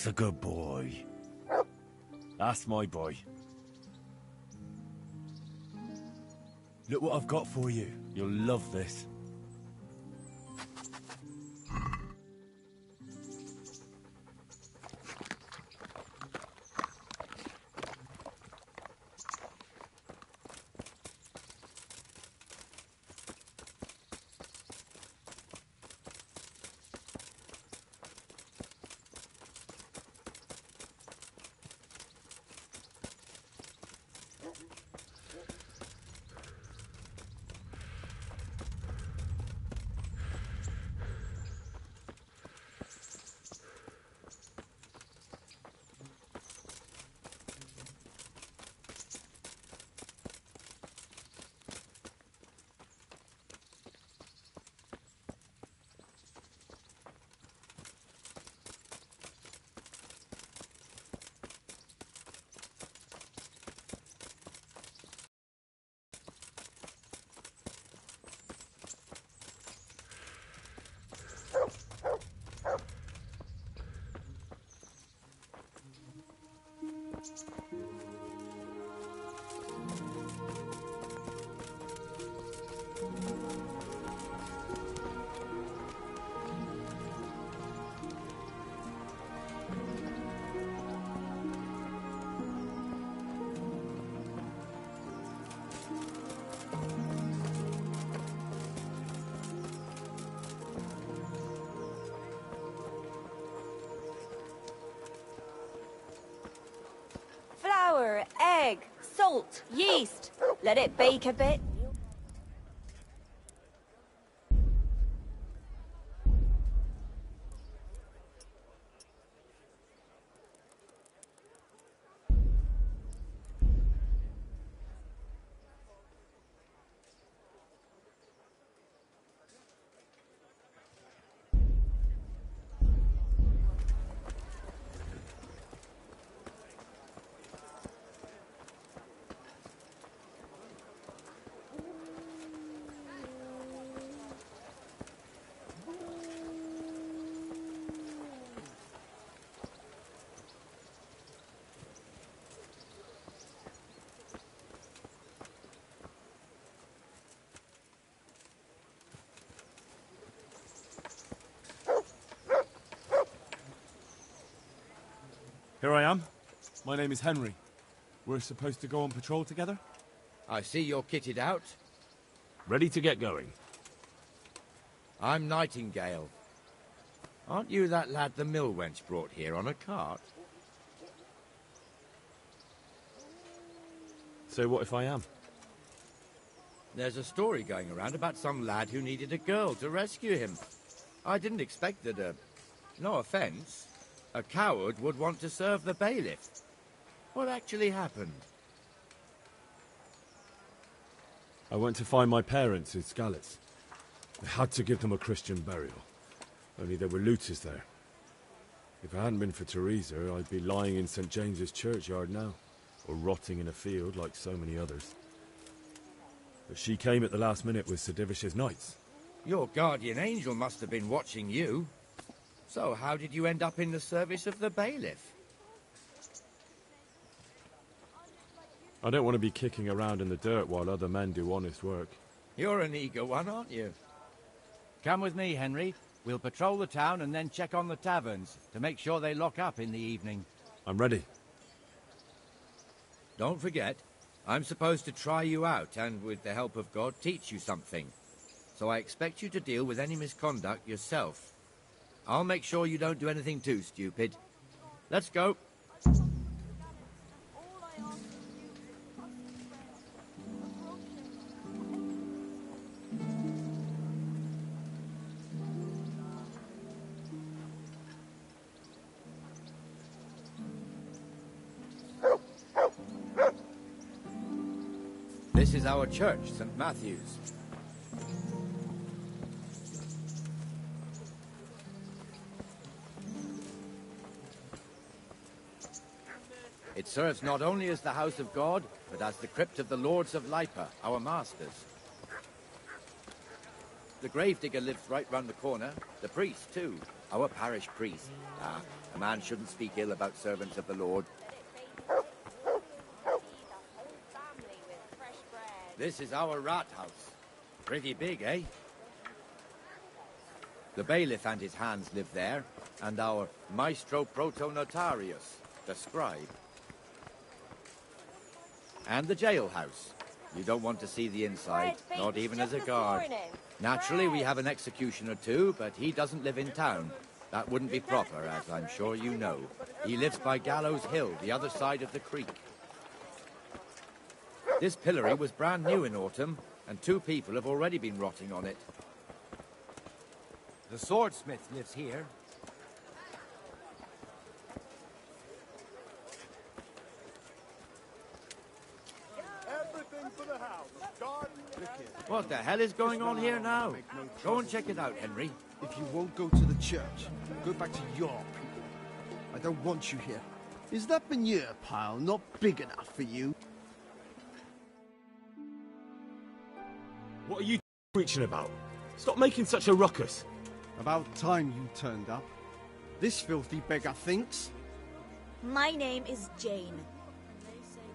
That's a good boy. That's my boy. Look what I've got for you. You'll love this. Flour, egg, salt, yeast. Let it bake a bit. Here I am. My name is Henry. We're supposed to go on patrol together? I see you're kitted out. Ready to get going. I'm Nightingale. Aren't you that lad the mill wench brought here on a cart? So what if I am? There's a story going around about some lad who needed a girl to rescue him. I didn't expect that no offense, a coward would want to serve the bailiff. What actually happened? I went to find my parents in Skalitz. I had to give them a Christian burial. Only there were looters there. If it hadn't been for Teresa, I'd be lying in St. James's churchyard now, or rotting in a field like so many others. But she came at the last minute with Sir Divish's knights. Your guardian angel must have been watching you. So how did you end up in the service of the bailiff? I don't want to be kicking around in the dirt while other men do honest work. You're an eager one, aren't you? Come with me, Henry. We'll patrol the town and then check on the taverns to make sure they lock up in the evening. I'm ready. Don't forget, I'm supposed to try you out and, with the help of God, teach you something. So I expect you to deal with any misconduct yourself. I'll make sure you don't do anything too stupid. Let's go. This is our church, St. Matthew's. It serves not only as the house of God, but as the crypt of the lords of Lipa, our masters. The gravedigger lives right round the corner. The priest, too. Our parish priest. A man shouldn't speak ill about servants of the Lord. This is our rat house. Pretty big, eh? The bailiff and his hands live there, and our maestro protonotarius, the scribe. And the jailhouse. You don't want to see the inside, not even as a guard. Naturally, we have an executioner too, but he doesn't live in town. That wouldn't be proper, as I'm sure you know. He lives by Gallows Hill, the other side of the creek. This pillory was brand new in autumn, and 2 people have already been rotting on it. The swordsmith lives here. Everything for the house. Garden. What the hell is going on here now? Go and check it out, Henry. If you won't go to the church, go back to your people. I don't want you here. Is that manure pile not big enough for you? What are you preaching about? Stop making such a ruckus. About time you turned up. This filthy beggar thinks. My name is Jane.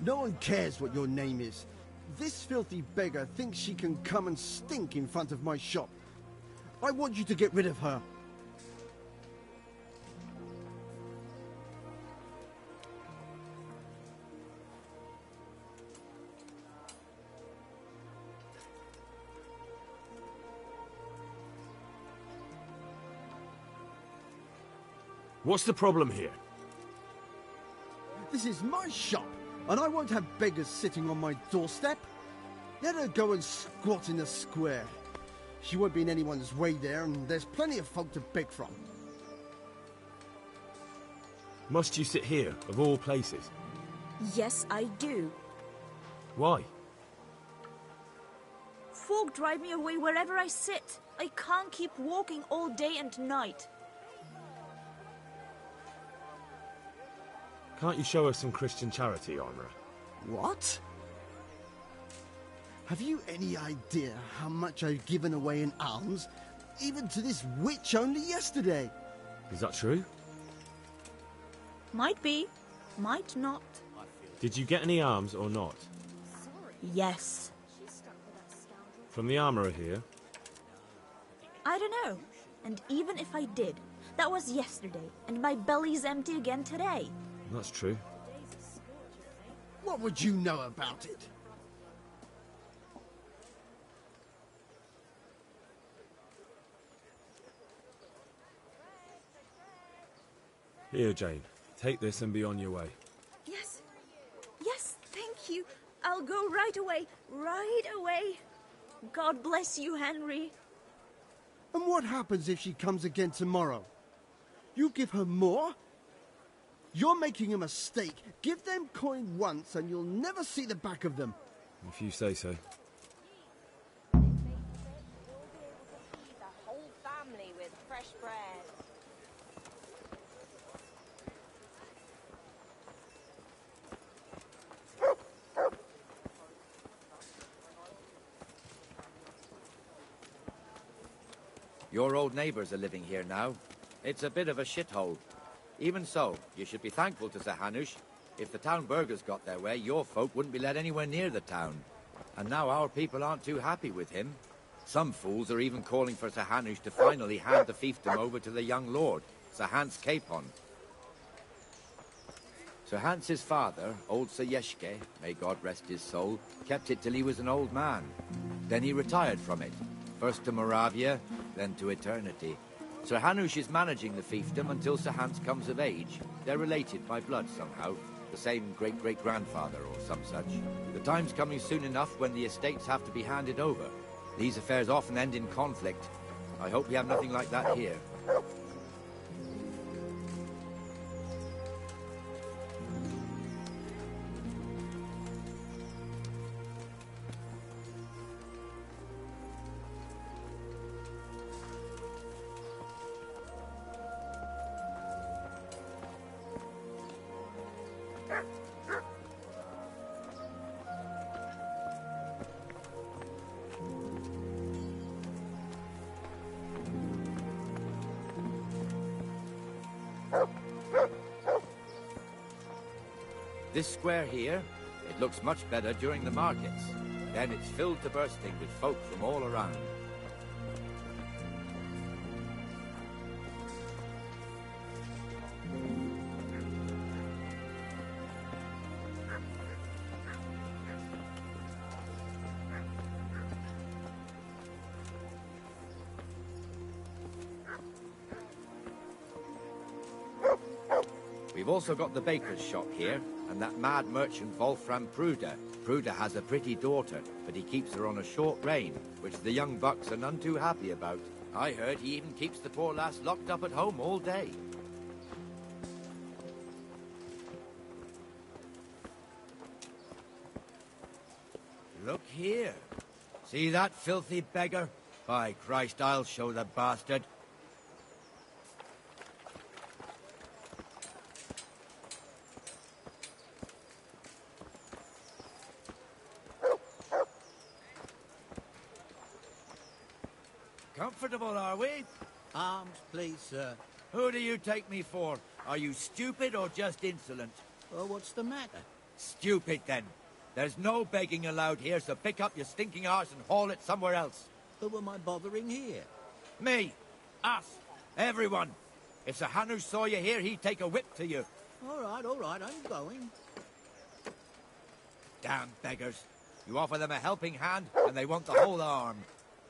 No one cares what your name is. This filthy beggar thinks she can come and stink in front of my shop. I want you to get rid of her. What's the problem here? This is my shop, and I won't have beggars sitting on my doorstep. Let her go and squat in the square. She won't be in anyone's way there, and there's plenty of folk to beg from. Must you sit here, of all places? Yes, I do. Why? Folk drive me away wherever I sit. I can't keep walking all day and night. Can't you show us some Christian charity, Armourer? What? Have you any idea how much I've given away in alms? Even to this witch only yesterday. Is that true? Might be, might not. Did you get any alms or not? Yes. From the Armourer here? I don't know. And even if I did, that was yesterday, and my belly's empty again today. That's true. What would you know about it? Here, Jane. Take this and be on your way. Yes. Yes, thank you. I'll go right away. Right away. God bless you, Henry. And what happens if she comes again tomorrow? You give her more? You're making a mistake. Give them coin once and you'll never see the back of them. If you say so. The whole family with fresh bread. Your old neighbours are living here now. It's a bit of a shithole. Even so, you should be thankful to Sir Hanush. If the town burghers got their way, your folk wouldn't be let anywhere near the town. And now our people aren't too happy with him. Some fools are even calling for Sir Hanush to finally hand the fiefdom over to the young lord, Sir Hans Capon. Sir Hans's father, old Sir Yeshke, may God rest his soul, kept it till he was an old man. Then he retired from it, first to Moravia, then to eternity. Sir Hanush is managing the fiefdom until Sir Hans comes of age. They're related by blood somehow, the same great-great-grandfather or some such. The time's coming soon enough when the estates have to be handed over. These affairs often end in conflict. I hope we have nothing like that here. This square here, it looks much better during the markets. Then it's filled to bursting with folk from all around. We've also got the baker's shop here, and that mad merchant Wolfram Pruder. Pruder has a pretty daughter, but he keeps her on a short rein, which the young bucks are none too happy about. I heard he even keeps the poor lass locked up at home all day. Look here. See that filthy beggar? By Christ, I'll show the bastard. Comfortable, are we? Arms, please, sir. Who do you take me for? Are you stupid or just insolent? Oh, what's the matter? Stupid, then. There's no begging allowed here, so pick up your stinking arse and haul it somewhere else. Who am I bothering here? Me. Us. Everyone. If Sir Hanush saw you here, he'd take a whip to you. All right, I'm going. Damn beggars. You offer them a helping hand, and they want the whole arm.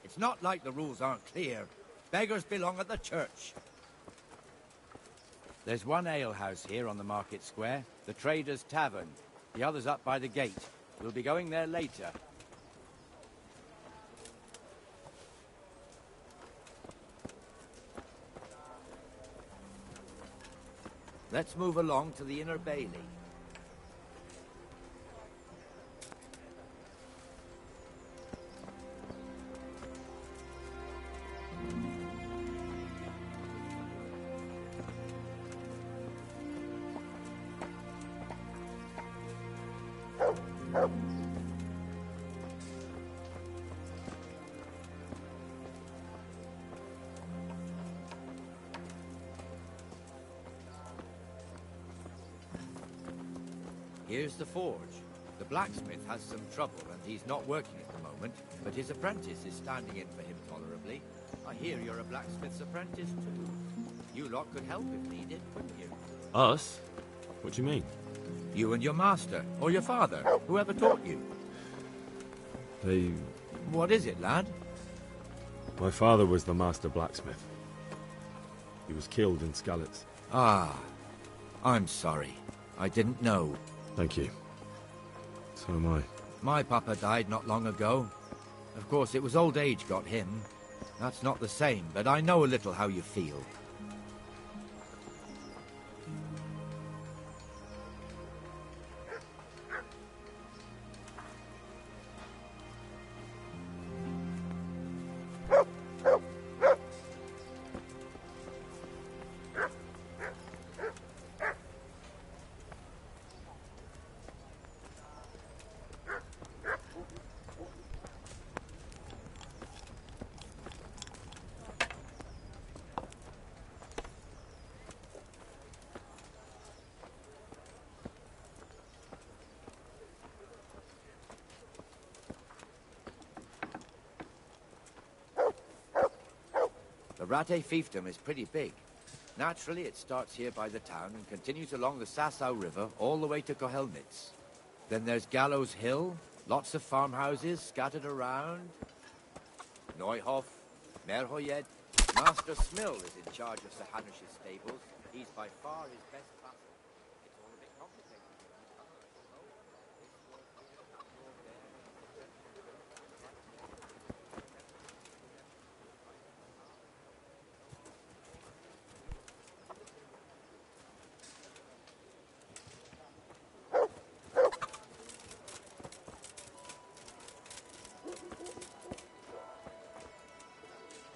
It's not like the rules aren't clear. Beggars belong at the church. There's one alehouse here on the market square, the Trader's Tavern. The other's up by the gate. We'll be going there later. Let's move along to the Inner Bailey. Here's the forge. The blacksmith has some trouble and he's not working at the moment, but his apprentice is standing in for him tolerably. I hear you're a blacksmith's apprentice too. You lot could help if needed, couldn't you? Us? What do you mean? You and your master, or your father, whoever taught you. They... What is it, lad? My father was the master blacksmith. He was killed in Skalitz. Ah, I'm sorry. I didn't know. Thank you. So am I. My papa died not long ago. Of course, it was old age got him. That's not the same, but I know a little how you feel. The Rate fiefdom is pretty big. Naturally, it starts here by the town and continues along the Sasau River all the way to Kohelnitz. Then there's Gallows Hill, lots of farmhouses scattered around. Neuhof, Merhoyed. Master Smill is in charge of Sir Hanush's stables. He's by far his best vassal. It's all a bit complicated.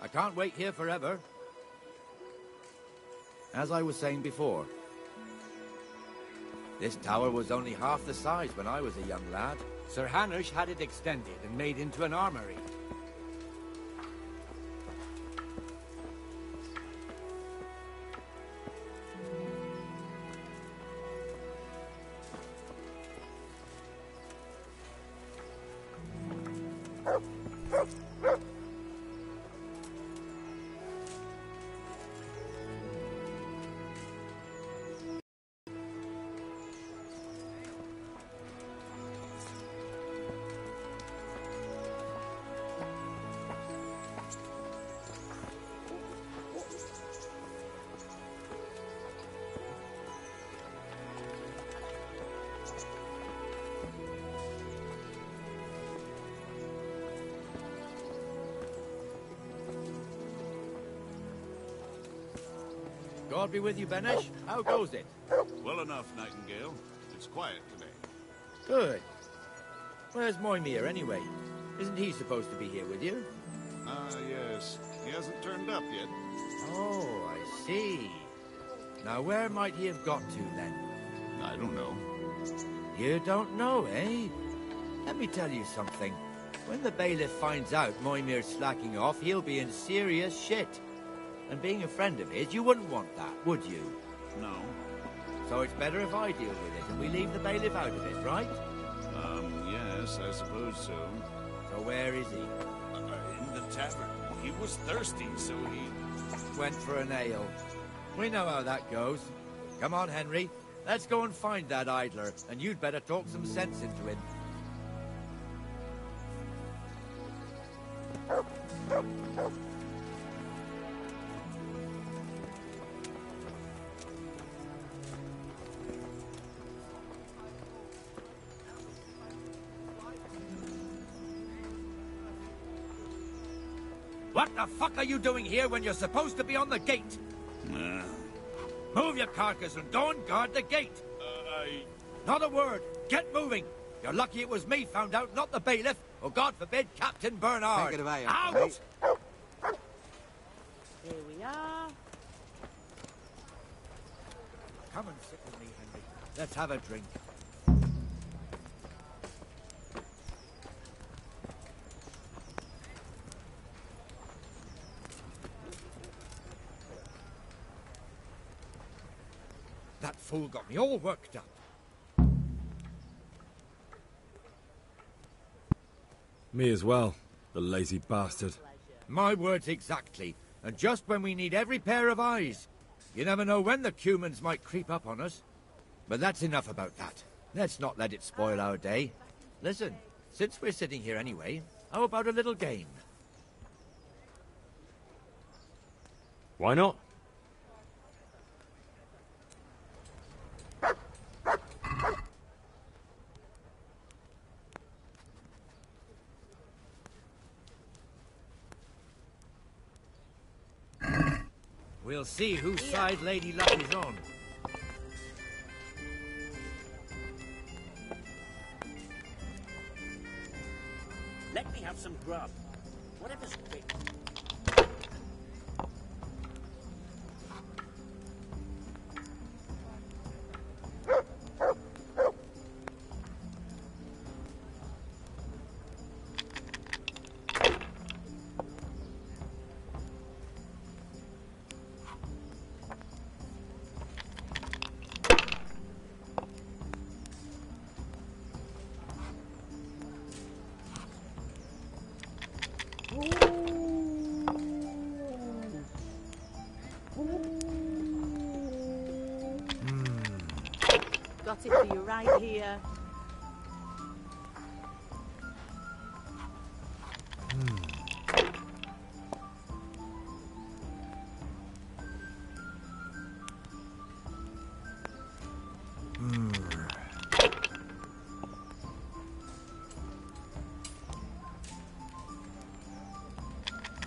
I can't wait here forever. As I was saying before, this tower was only half the size when I was a young lad. Sir Hanush had it extended and made into an armory. God be with you, Benesh. How goes it? Well enough, Nightingale. It's quiet today. Good. Where's Moimir, anyway? Isn't he supposed to be here with you? Yes. He hasn't turned up yet. Oh, I see. Now, where might he have got to, then? I don't know. You don't know, eh? Let me tell you something. When the bailiff finds out Moimir's slacking off, he'll be in serious shit. And being a friend of his, you wouldn't want that, would you? No. So it's better if I deal with it and we leave the bailiff out of it, right? Yes, I suppose so. So where is he? In the tavern. He was thirsty, so he... Went for an ale. We know how that goes. Come on, Henry. Let's go and find that idler, and you'd better talk some sense into him. What the fuck are you doing here when you're supposed to be on the gate? Move your carcass and go and guard the gate. Not a word. Get moving. You're lucky it was me found out, not the bailiff, or God forbid, Captain Bernard. Take it away, Out! Uncle Here we are. Come and sit with me, Henry. Let's have a drink. That fool got me all worked up. Me as well, the lazy bastard. My words exactly. And just when we need every pair of eyes. You never know when the Cumans might creep up on us. But that's enough about that. Let's not let it spoil our day. Listen, since we're sitting here anyway, how about a little game? Why not? We'll see whose side Lady Luck is on. Let me have some grub. Whatever's quick. Got it for you right here.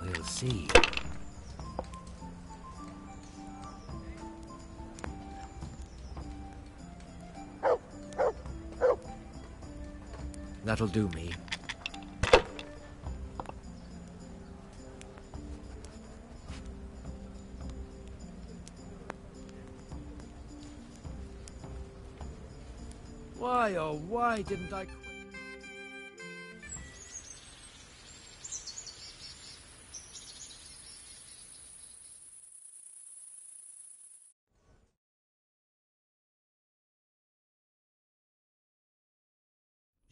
We'll see. That'll do me. Why, oh, why didn't I quit?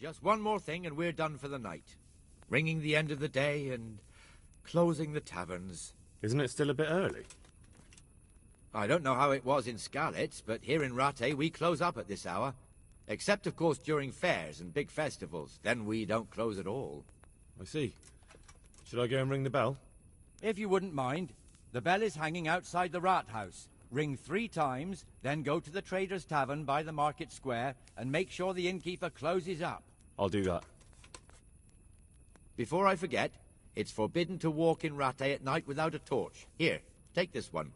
Just one more thing and we're done for the night. Ringing the end of the day and closing the taverns. Isn't it still a bit early? I don't know how it was in Skalitz, but here in Rattay we close up at this hour. Except, of course, during fairs and big festivals. Then we don't close at all. I see. Should I go and ring the bell? If you wouldn't mind. The bell is hanging outside the rat house. Ring 3 times, then go to the Trader's Tavern by the market square and make sure the innkeeper closes up. I'll do that. Before I forget, it's forbidden to walk in Rattay at night without a torch. Here, take this one.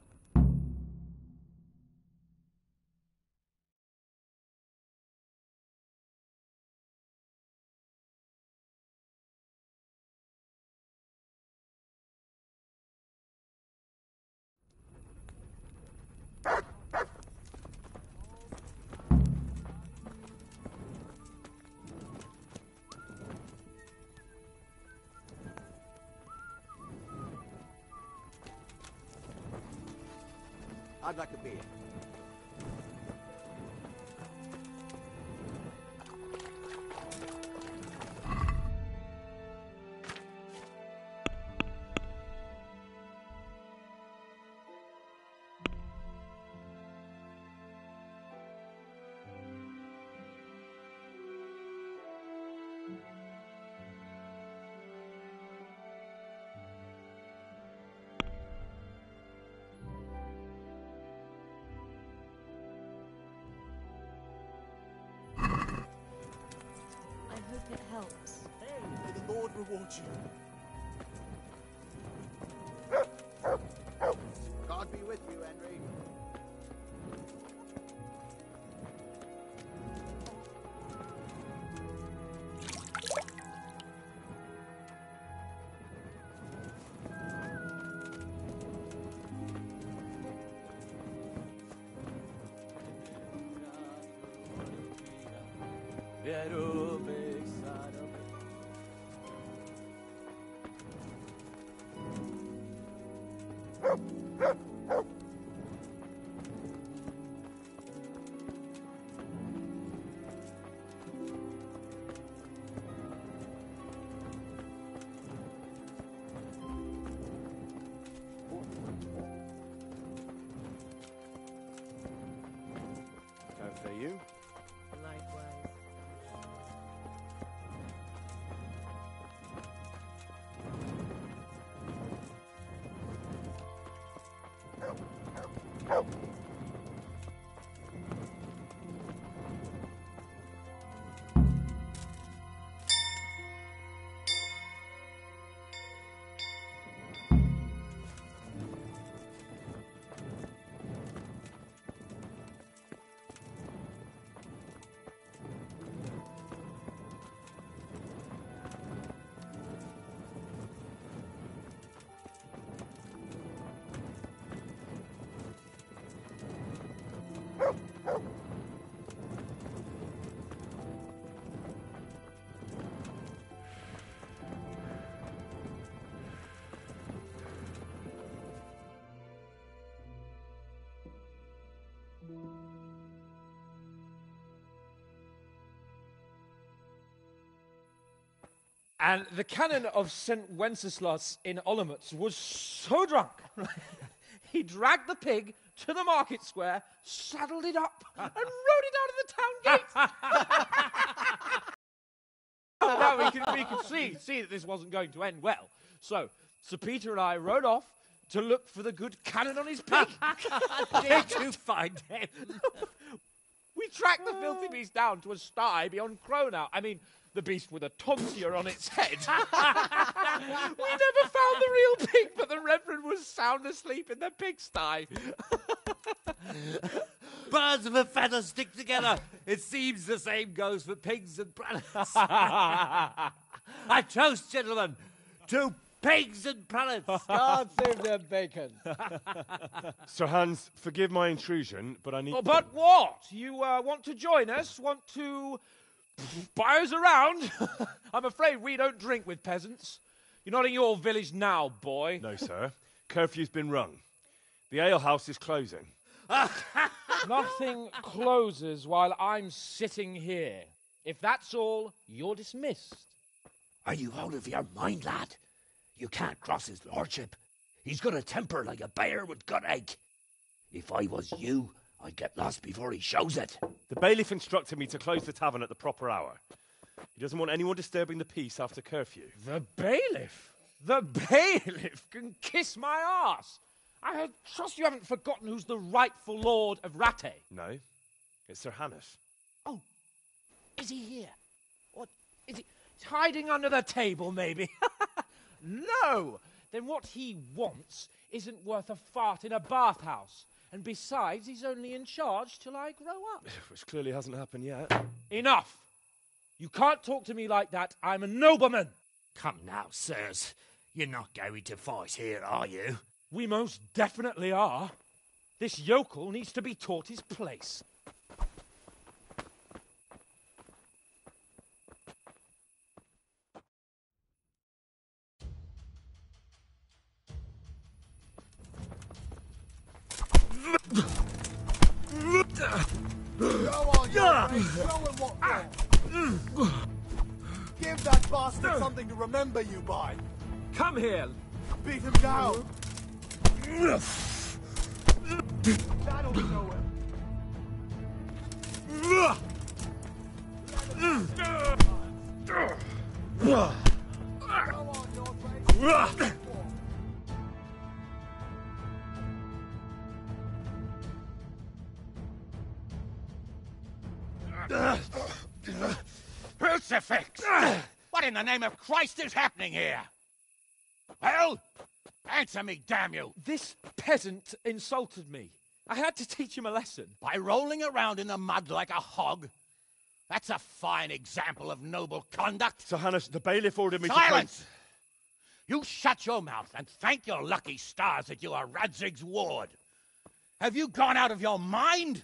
I'd like a beer. I hope it helps. Hey, may the Lord reward you. God be with you, Henry. After you. Likewise. And the canon of St. Wenceslas in Olomouc was so drunk, he dragged the pig to the market square, saddled it up, and rode it out of the town gate. Now we can see that this wasn't going to end well. So Sir Peter and I rode off to look for the good canon on his pig. Did you find him? We tracked the filthy beast down to a sty beyond Cronau. I mean, the beast with a tonsure on its head. We never found the real pig, but the Reverend was sound asleep in the pigsty. Birds of a feather stick together. It seems the same goes for pigs and planets. I toast, gentlemen, to pigs and planets. God save their bacon. Sir Hans, forgive my intrusion, but I need... Oh, but what? You want to join us? Want to buy us around? I'm afraid we don't drink with peasants. You're not in your village now, boy. No, sir. Curfew's been rung. The alehouse is closing. Nothing closes while I'm sitting here. If that's all, you're dismissed. Are you out of your mind, lad? You can't cross his lordship. He's got a temper like a bear with gut ache. If I was you, I'd get lost before he shows it. The bailiff instructed me to close the tavern at the proper hour. He doesn't want anyone disturbing the peace after curfew. The bailiff? The bailiff can kiss my arse. I trust you haven't forgotten who's the rightful lord of Rattay. No, it's Sir Hannes. Oh, is he here? What, is he hiding under the table, maybe? No! Then what he wants isn't worth a fart in a bathhouse. And besides, he's only in charge till I grow up. Which clearly hasn't happened yet. Enough! You can't talk to me like that. I'm a nobleman. Come now, sirs. You're not going to fight here, are you? We most definitely are. This yokel needs to be taught his place. on, you mate. Show him what for. Give that bastard something to remember you by. Come here. Beat him down. That'll show him. Crucifix! What in the name of Christ is happening here? Well, answer me, damn you! This peasant insulted me. I had to teach him a lesson. By rolling around in the mud like a hog? That's a fine example of noble conduct. Sir Hannes, the bailiff ordered me Silence! You shut your mouth and thank your lucky stars that you are Radzig's ward. Have you gone out of your mind?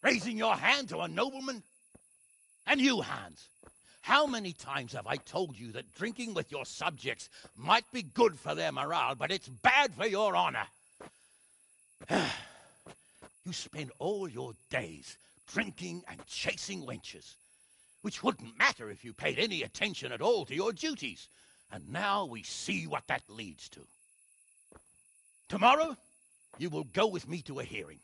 Raising your hand to a nobleman? And you, Hans, how many times have I told you that drinking with your subjects might be good for their morale, but it's bad for your honor? You spend all your days drinking and chasing wenches, which wouldn't matter if you paid any attention at all to your duties. And now we see what that leads to. Tomorrow, you will go with me to a hearing.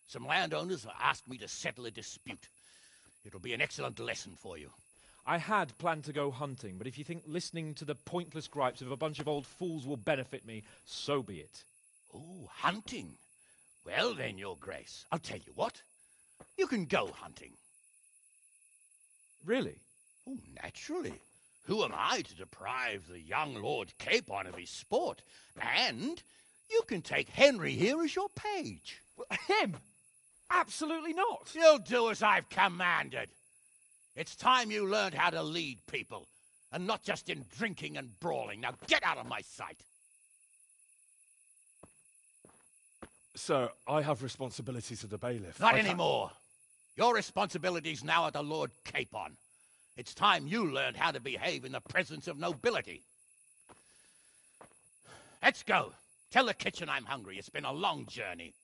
Some landowners have asked me to settle a dispute. It'll be an excellent lesson for you. I had planned to go hunting, but if you think listening to the pointless gripes of a bunch of old fools will benefit me, so be it. Oh, hunting. Well then, Your Grace, I'll tell you what. You can go hunting. Really? Oh, naturally. Who am I to deprive the young Lord Capon of his sport? And you can take Henry here as your page. Him? Absolutely not. You'll do as I've commanded. It's time you learned how to lead people, and not just in drinking and brawling. Now get out of my sight. Sir, I have responsibilities of the bailiff. Not anymore. Your responsibilities now are the Lord Capon. It's time you learned how to behave in the presence of nobility. Let's go. Tell the kitchen I'm hungry. It's been a long journey.